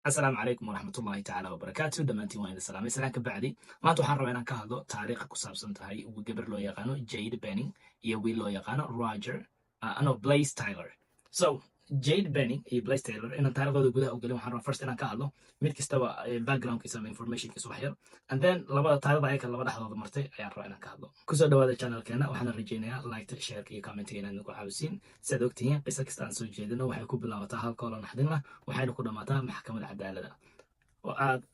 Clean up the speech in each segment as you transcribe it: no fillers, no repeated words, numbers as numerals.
السلام عليكم ورحمة الله تعالى وبركاته دمانتين وين السلام السلام كبعدي ما أنتو حرّوا إنان كهذا تاريخ كساب سنتهاي وقبر لو يقانو جيد بينينج يويل لو يقانو روجر أنا بلايز تايلر so جيد بينينج هي بلايز تايلر إن تاريخ ذو جوده وقالوا حرّوا first إنان كهذا ميد كستوى background كيسام information كيسو حير and then لبا تاريخ ضايك لبا دحضا مرتي أيان رأينا كهذا كسو دوا هذا channel كنا وحنا رجينا لايك شير كي كومنت كنا نقول عاوزين سادوكتين قصة كستان سو جيدنا وحيكون بلاوتا هالكولا نحدنا وحينو كنا ماتا محكمة العدالة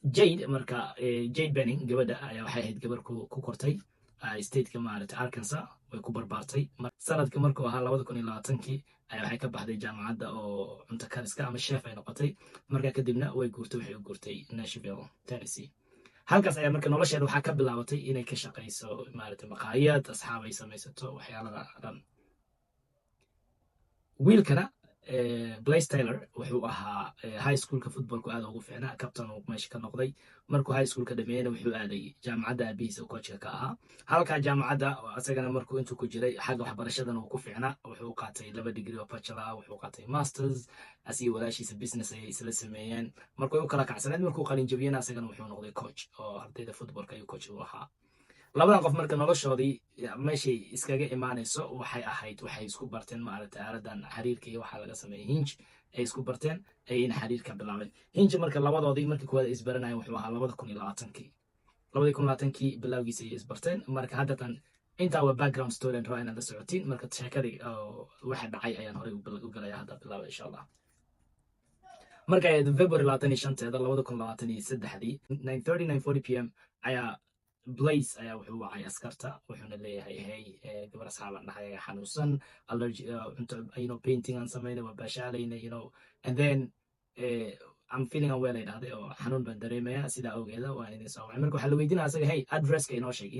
جيد marka jade benning gabadha ayaa waxay ahayd gabar ku kortay stateka maaragtay arkansas way ku barbaartay sanadka markuu ahaa 2020kii ayaa waxay ka baxday jaamacadda oo cunto kariska ama chef ay noqotay markaa kadibna way guurtay waxay u guurtay nashville tennessee halkaas ayaa marka nolosheeda waxaa ka bilaabatay inay ka shaqayso maaragtay maqaayad asxaab ay samaysato waxyaalada dhan wiilkana blaise taylor wuxuu ahaa high schoolka footballku aad ugu fiicnaa captain uu meesha ka noqday markuu high schoolka dhameeyena wuxuu aaday jaamacadda aabihiisa coachka ka ahaa halkaa jaamacadda isagana markuu intuu ku jiray xagga waxbarashadan uu ku fiicnaa wuxuu qaatay 2 degree oo bachelor wuxuu qaatay masters asiga walaashiisa business ayay isla sameeyeen markuu u kala kacsaneed markuu qalin jabiyena isagana wuxuu noqday coach oo ardayda footballka ayuu coach u ahaa labadan qof marka noloshoodii meeshay iskaga imaanayso waxay ahayd waxay isku barteen maaragtay aaladan xiriirka iyo waxa laga sameeyay hinge ay isku barteen ayayna xiriirka bilaabeen hinge marka labadoodii markii kuwada isbaranayeen wuxuu ahaa 2020kii bilowgiisa ayay isbarteen marka haddatan intaa waa background story and inaad la socotiin marka sheekadii waxa dhacay ayaan horey u galaya hadda bilaaba insha allah marka February 25teeda 2023 9:40 pm ayaa blaze ayaa wuxuu wacay askarta wuxuuna leeyahay hey gabar asxaaban dhahay xanuunsan allergy painting aan sameynay waa baashaalayna and then I'm feeling unwell ay dhahday oo xanuun baan dareemayaa sidaa awgeeda waan idin soo wacay marka waxaa la weydiinaya asaga hey adresska inoo sheeg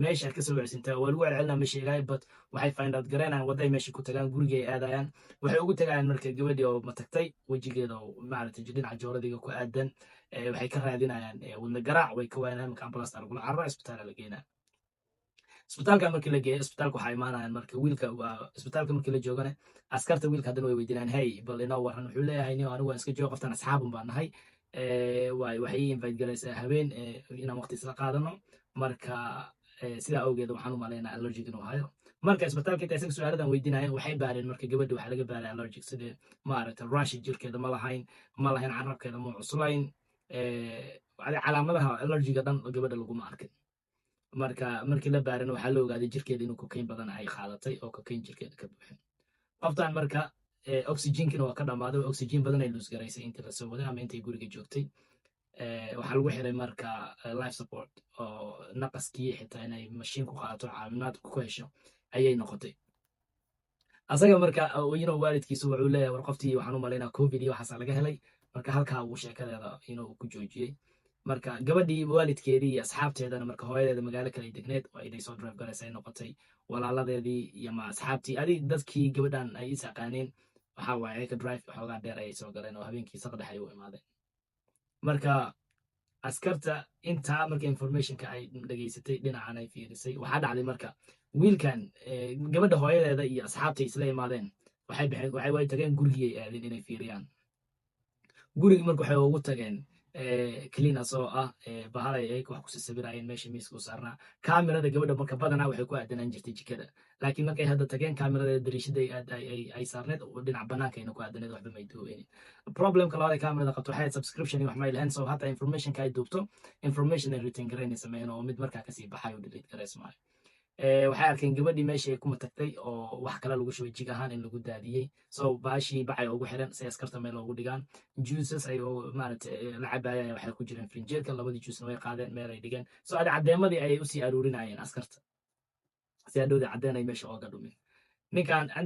meeshaad kasoo wacsintaa waa lagu celcelinaa ma sheegaayo but waxay find out garanayaan wadday meesha ku tagaan gurigay aadayaan waxay ugu tagayaan marka gabadhii oo matagtay wejigeeda oo maaragtay dhinaca jooradiga ku aadan waxay ka raadinayaan wadna garaac way ka waanayaan marka ambulance lagula carara isbitaal la geynaa isbitaalka markii la geeyo isbitaalka waxaa imaanayaan marka wiilka isbitaalka markii la joogana askarta wiilka haddana way weydiinayaan hey bal inoo waran wuxuu leeyahay anigu waan iska joogo qoftan asxaabun baan nahay waxay ii invite galaysaa habeen inaan waqti isla qaadano marka sidaa awgeed waxaan u malaynaa allergic inuu hayo marka isbitaalka inta isaga su-aaladan weydiinayeen waxay baareen marka gabadha waxaa laga baaray allergic sidee maaragta rashi jirkeeda ma lahayn carabkeeda ma cuslayn calaamadaha allergiga dhan gabadha laguma arkin marka markii la baaran waxaa la ogaaday jirkeeda inuu cocaine badan ay qaadatay oo cocaine jirkeeda ka buuxin qoftan marka oxygenkina waa ka dhammaaday oxygen badan ay lose garaysay intii la soo waday ama intay guriga joogtay waxaa lagu xiray marka life support oo naqaskii xitaa inay mashiin ku qaadato caawimaad ku hesho ayay noqotay asaga marka waalidkiisu wuxuu leeyahay war qoftii waxaan u malaynaa covid iyo waxaasaa laga helay marka halkaa uu sheekadeeda inuu ku joojiyey marka gabadhii waalidkeedii iyo asxaabteedana marka hooyadeeda magaalo kale degneed oo inay soo drive garaysa ay noqotay walaaladeedii iyo asxaabtii adig dadkii gabadhan ay is aqaaneen waxaa waaye ka drive xoogaa dheer ayay soo galeen oo habeenkii saqdhex ay u imaadeen marka askarta intaa marka informationka ay dhageysatay dhinacan ay fiirisay waxaa dhacday marka wiilkan gabadha hooyadeeda iyo asxaabtay isla imaadeen waxay tageen gurigii ay aadeen inay fiiriyaan gurigi marka waxay ugu tageen cleanas oo ah bahalay ay wax ku sawirayeen meesha miiska u saarnaa kaamirada gabadha marka badanaa waxay ku aadanaan jirtay jikada laakiin markay hadda tageen kaamirada dariishada ay saarneed oo dhinac banaanka ayna ku aadaneed waxba may duubeynin problemka labaad kaamirada qabto waxay subscription iyo wax may lahayn so hata informationka ay duubto information ay retain garaynay sameeyeen oo mid markaa kasii baxay oo delete garaysmaayo waxay arkeen gabadhii meeshii ay ku matagtay oo wax kale lagu shubay jig ahaan in lagu daadiyey so baashii bacay ugu xiran si askarta meel loogu dhigaan juices ay maaragtay la cabaayaya waxay ku jireen frinjeerka labadii juicena way qaadeen meel ay dhigeen so caddeemadii ayay usii aruurinayeen askarta si adhowdii caddeen ay meesha ooga dhumin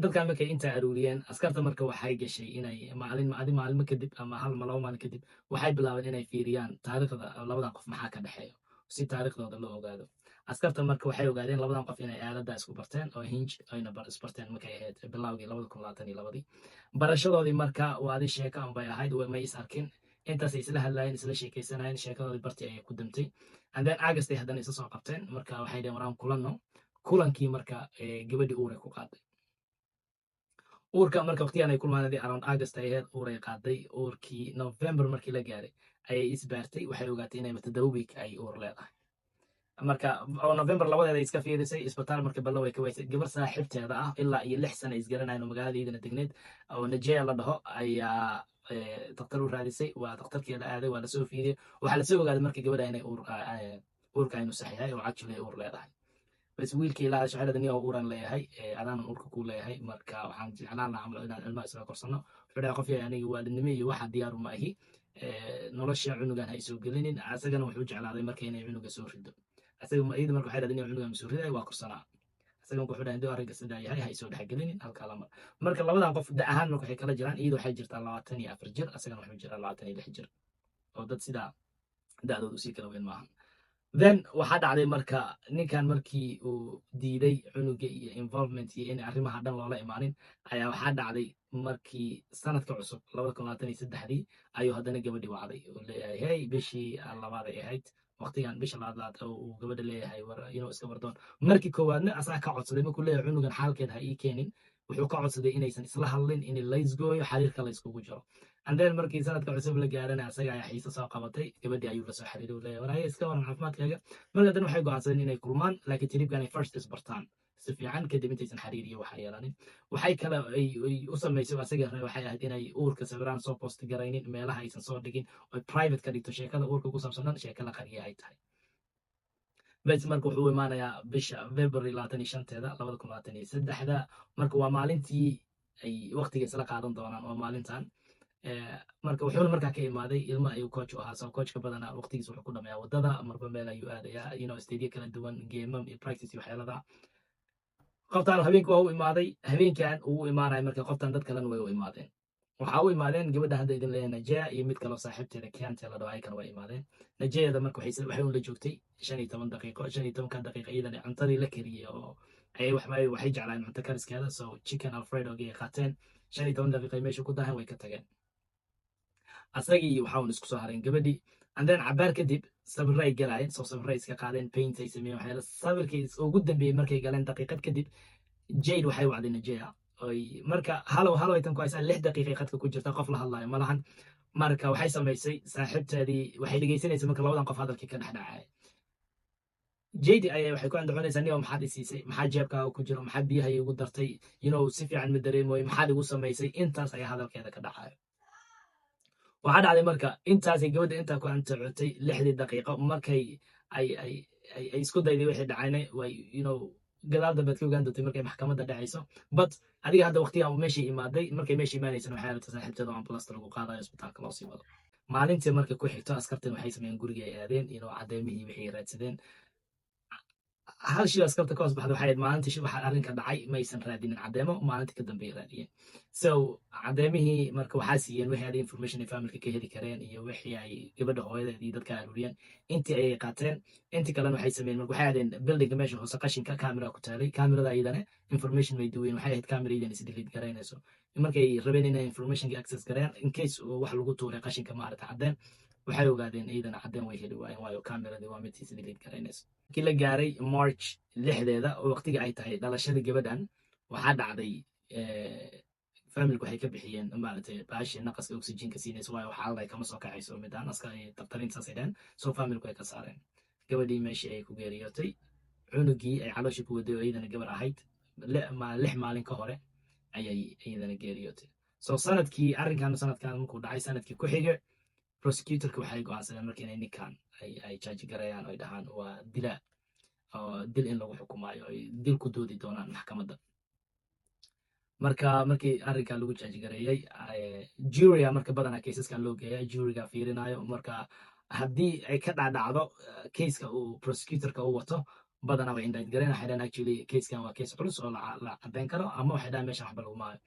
dadkan markay intaa aruuriyeen askarta marka waxay gashay inay maalmo kadib ama laba maalin kadib waxay bilaabeen inay fiiriyaan taariikhda labadan qof maxaa ka dhexeeyo si taariikhdooda loo ogaado askarta marka waxay ogaadeen labadan qof inay aaladda isku barteen oo hinge ayna isbarteen markay ahayd bilowgii 2022 barashadoodii marka waadi sheeka unbay ahayd may is arkin intaasay isla hadlayeen isla sheekaysanayeen sheekadoodii bartii ayay ku damtay and then augustay haddana isa soo qabteen marka waxay dheen waraan kulanno kulankii marka gabadhii uuray ku qaaday uurka marka waqtigan ay kulmaanadii around August ay ahayd uuray qaaday uurkii November markii la gaaray ayay isbaartay waxay ogaatay inay toddoba week ay uur leedahay marka oo November labadeeda iska fiirisay isbitaal marka ballo way ka waysay gabar saaxiibteeda ah ilaa iyo 6 sano isgaranayno magaaladeedana degneed oo Najee la dhaho ayaa daktar u raadisay waa daktarkii la aaday waa la soo fiiriyay waxa la soo ogaaday markii gabadha inay uurka inuu sax yahay oo actually uur leedahay bas wiilkii ilaa shacirada nin oo uuran leeyahay adaanan uurka ku leeyahay marka waxaan jeclaan lahaa camal inaan ilmaha isla korsano wuxuu dhahay qof yahay aniga waalidnimo iyo waxa diyaar uma ahi nolosha cunugan ha isoo gelinin asagana wuxuu jeclaaday marka inay cunuga soo rido asaga iyada marka waxay dhahdeen inay cunugan soo riday waa korsanaa asaga wuxuu dhahay inuu arrinka sidaa yahay ha isoo dhexgelinin halka lama marka labadan qof da ahaan marka waxay kala jiraan iyada waxay jirtaa 24 jir asagana wuxuu jiraa 26 jir oo dad sidaa da'doodu sii kala weyn maahan then waxaa dhacday marka ninkan markii uu diiday cunuga iyo involvement iyo in arrimaha dhan loola imaanin ayaa waxaa dhacday markii sanadka cusub 2023 ayuu haddana gabadhii wacday oo leeyahay hey bishii labaad ay ahayd waqtigan bisha labaad uu gabadha leeyahay inuu iska wardoon markii koowaadna asaa ka codsaday markuu leeyahay cunugan xaalkeed ha ii keenin wuxuu ka codsaday inaysan isla hadlin in laysgooyo xiriirka layskugu jiro andeen markii sanadka cusub la gaarana asaga ayaa xiisa soo qabatay gabadhii ayuu la soo xiriiray uu leeyahay warhaye iska waran caafimaadkaaga marka dan waxay go'aansadeen inay kulmaan laakiin tiriibkan ay first isbartaan si fiican kadib intaysan xiriir iyo waxa yeelanin waxay kale ay u samaysay asaga waxay ahayd inay uurka sawiraan soo post garaynin meelaha aysan soo dhigin oo private ka dhigto sheekada uurka ku saabsan sheeko la qariya ay tahay bes marka wuxuu imaanayaa bisha February 25teeda 2023 marka waa maalintii ay waqtiga isla qaadan doonaan oo maalintan marka wuxuuna markaa ka imaaday ilma ayuu coach u ahaa soo coachka badanaa waqtigiisa wuxuu ku dhameeyaa wadada marba meel ayuu aadayaa stadiyo kala duwan geemam iyo practice iyo waxyaalada qoftaan habeenka waa u imaaday habeenkan uu imaanaya marka qoftaan dad kalena way u imaadeen waxaa u imaadeen gabadha hadda idin leeyahay Najaa iyo mid kaloo saaxiibteeda Kianta la dhaho ay kan way imaadeen Najaada marka waxay la joogtay 15 daqiiqo 15 daqiiqo iyadana cuntadii la kariyay oo waxay jeclaan cunto kariskeeda so chicken alfredo ay qaateen 15 daqiiqo meesha ku dahan way ka tageen asagii waxaan isku soo hareen gabadhii and then cabaar kadib sabiray galayeen soo sabiray iska qaadeen paint ay sameeyeen waxyaalo sabirkii ugu dambeeyay markay galeen daqiiqad kadib Jade waxay wacday Najaa marka halow ay tan ku haysaa 6 daqiiqo qadka ku jirta qof la hadlayo malahan marka waxay samaysay saaxiibteedii waxay dhageysanaysaa marka labadan qof hadalkii ka dhaxdhacay Jade ayay waxay ku andacoonaysaa niyo maxaad isiisay maxaa jeebkaaga ku jiro maxaa biyaha igu dartay si fiican ma dareemoy maxaad igu samaysay intaas ayaa hadalkeeda ka dhacay waxaa dhacday marka intaasay gabadha intaa ku antacootay 6 daqiiqo markay ay isku dayday wixii dhacaynay way gadaal dambeed ka ogaan doonta markay maxkamadda dhacayso but adiga hadda waqtigan meeshii imaaday markay meeshii imaanaysan waxay rabtaa saaxiibteeda oo ambulance lagu qaadayo isbitaalka loo sii wado maalintii markay ku xigto askartan waxay sameeyeen guriga ay aadeen cadeymihii waxay raadsadeen hal shay askarta ka hoos baxday waxay maalintii waxa arrinka dhacay maysan raadinin cadeemo maalintii ka dambeeyay raadiyeen so cadeemihii marka waxaa siiyeen wixii ay information ay familka ka heli kareen iyo wixii ay gabadha hooyadeed iyo dadka aruuriyeen intii ay qaateen intii kalena waxay sameeyeen marka waxay aadeen buildingka meesha hoose qashinka camera ku taalay camerada ayadana information way duween waxay ahayd cameradan is delete garaynayso markay rabeen inay informationka access gareeyaan in case wax lagu tuuray qashinka maarata cadeen waxay ogaadeen iyadana cadeen way heli waayeen waayo cameradii waa mid is delete garaynayso markii la gaaray March 6deeda oo waqtiga ay tahay dhalashada gabadhan waxaa dhacday familku waxay ka bixiyeen maaragtay baashi naqaska oxygen-ka siinayso waayo waxaa la kama soo kacayso midaan aska ay tabtarinta saydeen soo familku ay ka saareen gabadhii meeshii ay ku geeriyootay cunugii ay caloosha ku waday oo iyadana gabar ahayd 6 maalin ka hore ayay iyadana geeriyootay soo sanadkan markuu dhacay sanadkii ku xigay prosecutorka waxay go'aansadeen markii inay ninkan ay judge gareeyaan oo ay dhahaan waa dil in lagu xukumayo ay dil ku doodi doonaan maxkamadda markii arrinkan lagu judge gareeyay jury marka badanaa cases-kan loo geeyaa juryga fiirinayo marka haddii ay ka dhacdo case-ka uu prosecutorka u wato badanaa way indict gareyn waxay dhahaan actually case-kan waa case culus oo la caddeyn karo ama waxay dhahaan meeshan waxba lagu maayo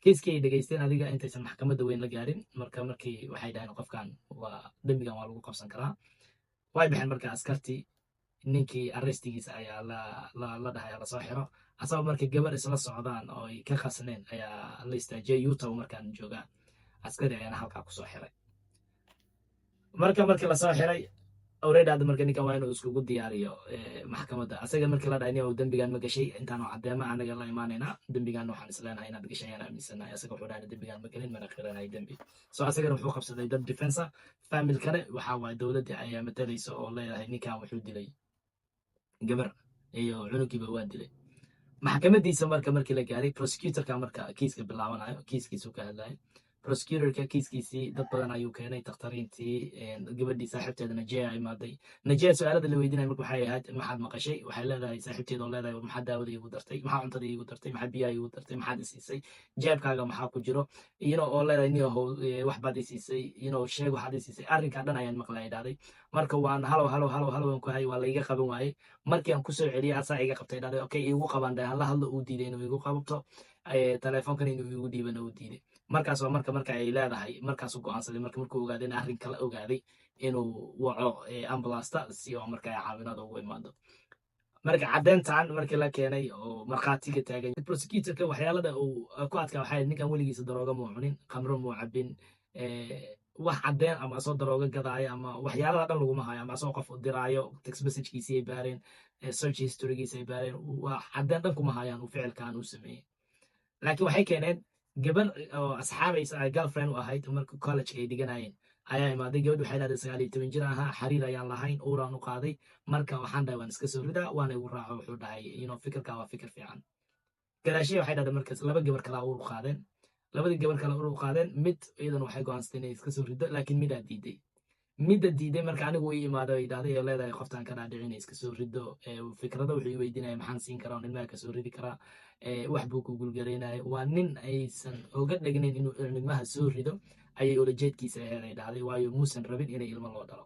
case-kii ay dhageysteen adiga intaysan maxkamadda weyn la gaarin markii waxay dhaheen qofkan waa dembigan waa lagu qabsan karaa way bixeen marka askartii ninkii arrestigiisa ayaa la dhahay la soo xiro asagoo markii gabar isla socdaan oo ay ka khasneen ayaa la istaajiyay Utah markaan joogaa askari ayaana halkaa kusoo xiray markii la soo xiray already hadda marka ninkan waa inuu iskugu diyaariyo maxkamadda asaga markii la dhahay nin dembigan ma gashay intaanu caddeema anaga la imaanaynaa dembigan waxaan isleenahay inaad gashay ayaan aaminsanahay asaga wuxuu dhahay dembigan ma gelin mana qiranay dembi so asagana wuxuu qabsaday dad defensa famil kale waxa waaye dowladda ayaa matalaysa oo leedahay ninkan wuxuu dilay gabar iyo cunugiiba waa dilay maxkamadiisa markii la gaaray prosecutorka marka kiiska bilaabanayo kiiskiisu ka hadlayo prosecutorka kiiskiisii dad badan ayuu keenay dakhtariintii gabadhii saaxiibteeda najea imaaday najea su-aalada la weydiinaya marka waxay ahayd maxaad maqashay waxay leedahay saaxiibteeda oo leedahay maxaa daawada iigu dartay maxaa cuntada iigu dartay maxaa biyaha iigu dartay maxaad isiisay jeebkaaga maxaa ku jiro oo leedahay niyahow waxbaad isiisay sheeg waxaad isiisay arrinkaa dhan ayaan maqlay dhahday marka waan halow ku hay waa la iga qaban waayey markii aan kusoo celiyay asaa iga qabtay dhahday okay iigu qaban dhahay hala hadlo uu diiday inuu igu qabto telefoonkan inuu igu dhiibana uu diiday markaas waa marka ay leedahay markaasuu go'aansaday markuu ogaaday in arrin kala ogaaday inuu waco ambulasta si oo marka ay caawinada ugu imaado marka caddeyntan markii la keenay oo markhaatiga taagan prosecutorka waxyaalada uu ku adkaa waxay ninkan weligiisa darooga muu cunin khamro muu cabin wax caddeen ama asoo darooga gadaayo ama waxyaalada dhan laguma hayo ama asoo qof u diraayo text messagekiisii ay baareen search historygiisi ay baareen wax caddeen dhan kuma hayaan uu ficilkan uu sameeyey laakiin waxay keeneen gabar oo asxaabaysa ay girlfriend u ahayd marka college ay dhiganayeen ayaa imaaday gabadh waxay leedahay 19 jir ahaa xariir ayaan lahayn uuraan u qaaday marka waxaan dhahay waan iska soo ridaa waana igu raaco wuxuu dhahay fikirka waa fikir fiican gadaashiya waxay dhahday markaas laba gabar kale uur qaadeen labadii gabar kale uur qaadeen mid iyadan waxay go'aansatay inay iska soo rido laakiin midda diiday marka anigu ii imaado ay dhahday ee leedahay qoftaan ka dhaadhicin inay iska soo rido fikrada wuxuu weydiinaya maxaan siin karaa oo ilmaha ka soo ridi karaa wax buu ku gulgaraynaya waa nin aysan oga dhegnayn inuu ilmaha soo rido ayay ulajeedkiisa aheed ay dhahday waayo muusan rabin inay ilmo loo dhalo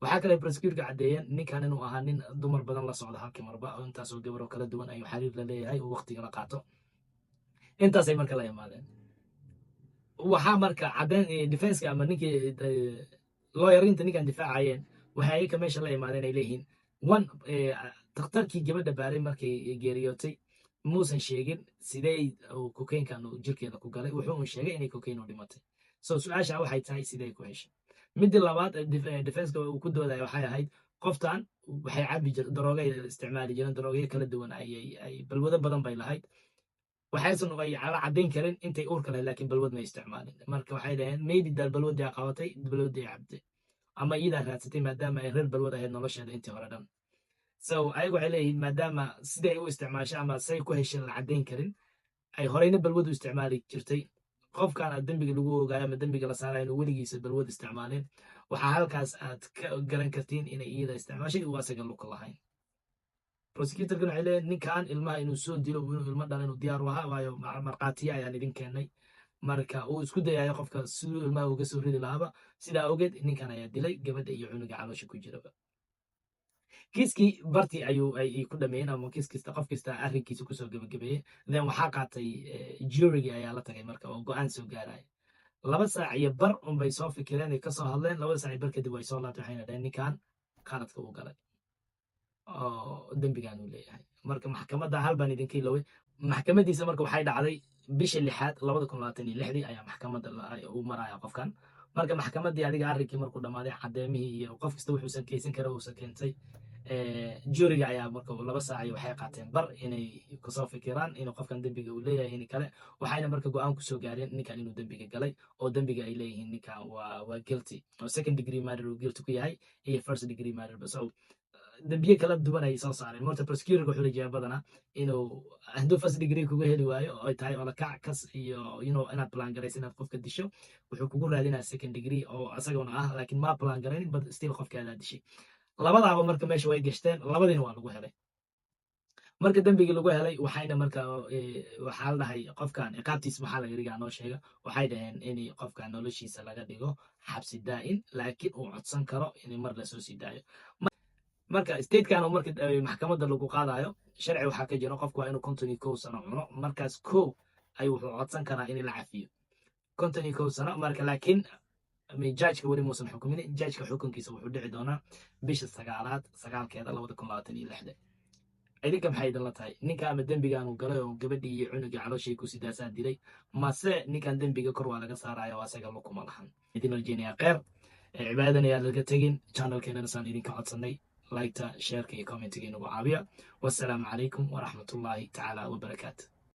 waxaa kale prosecutorka caddeeyeen ninkan inuu ahaa nin dumar badan la socda halkii marba oo intaasoo gabaroo kala duwan ayuu xariir la leeyahay oo waqtiga la qaato intaasay marka la imaadeen waxaa marka caddeyn defenska ama ninkii looyarinta ninkan difaacayeen waxay ayaka meesha la imaadeen ay leeyihiin dakhtarkii gabadha baaray markay geeriyootay muusan sheegin sidee kokaynkan jirkeeda ku galay wuxuu sheegay inay kokayn u dhimatay so su-aasha waxay tahay sidee ku heshay midii labaad defenska uu ku doodaya waxay ahayd qoftan waxay cabi darooga isticmaali jireen daroogyo kala duwan ay balwado badan bay lahayd waxaysan ay caddayn karin intay uurka lahayd laakiin balwad ma isticmaalin marka waxay dhaheen maybe daal balwadii a qabatay balwadii cabtay ama iyadaa raadsatay maadaama ay reer balwad ahayd nolosheeda intii hore dhan so ayagu waxay leeyihiin maadaama siday u isticmaashay ama say ku hesheen la caddayn karin ay horeyna balwadu isticmaali jirtay qofkan aad dembiga lagu ogaayo ama dembiga la saarayo inuu weligiisa balwad isticmaalin waxaa halkaas aad ka garan kartiin inay iyada isticmaashay uu asaga luka lahayn prosecutorkan waxay leeyihin ninkan ilmaha inuu soo dilo inuu ilmo dhala inuu diyaar u ahaa waayo markhaatiya ayaan idin keenay marka uu isku dayayo qofka siduu ilmaha uga soo ridi lahaaba sidaa ogeed ninkan ayaa dilay gabadha iyo cunuga caloosha ku jiraba kiiskii bartii ay ku dhameeyeen ama kiis kasta qof kasta arrinkiisa kusoo gabagabeeyey then waxaa qaatay jurygii ayaa la tagay marka oo go-aan soo gaaraya 2 saac iyo bar unbay soo fikireen ay kasoo hadleen 2 saac iyo bar kadib way soo laabtay waxayna dhaheen ninkan qaladka uu galay oo dembigan uu leeyahay marka maxkamadda hal baan idinka iloway maxkamadiisa marka waxay dhacday bisha 6aad 2026 ayaa maxkamadda uu maraya qofkan marka maxkamaddii adiga arrinkii markuu dhammaaday caddeemihii iyo qof kasta wuxuusan keysan kara uusan keentay juriga ayaa marka 2 saac iyo waxay qaateen bar inay kusoo fikiraan inuu qofkan dembiga uu leeyahay in kale waxayna marka go-aan kusoo gaareen ninkan inuu dembiga galay oo dembiga ay leeyihiin ninkan waa guilty oo second degree murder uu guilty ku yahay iyo first degree murder so dembiye kala duwan ay soo saareen marta prosecutorka wuxuu leeyahay badana inuu hadduu first degree kuga heli waayo oo ay tahay oo la kac kas iyo inaad plan garaysa inaad qofka disho wuxuu kugu raadinaa second degree oo asaguna ah laakiin ma plan garaynin but still qofka aad dishay labadaaba marka meesha way gashteen labadiina waa lagu helay marka dembigii lagu helay waxayna marka waxaa la dhahay qofkan ciqaabtiis maxaa laga dhigaa noo sheega waxay dhaheen in qofkan noloshiisa laga dhigo xabsi daa'in laakiin uu codsan karo in mar lasoo sii daayo marka statekan oo marka maxkamadda lagu qaadayo sharci waxaa ka jira qofku waa inuu 51 sano cuno markaas ayuu wuxuu codsan karaa in la cafiyo 51 sano marka laakiin judgeka weli muusan xukumin judgeka xukunkiisa wuxuu dhici doonaa bisha 9aad 9keeda 2026 idinka maxay idinla tahay ninka ama dembigan uu galay oo gabadhii iyo cunugii calooshii ku sidaasaa dilay mase ninkan dembiga kor waa laga saaraya oo asaga lukuma lahan idin rajeynayaa kheyr cibaadadan ayaa laga tegin channelkeenana saan idinka codsanay liketa shareka iyo commentiga inagu caabiya wassalaamu calaykum waraxmatullaahi tacaala wabarakaatu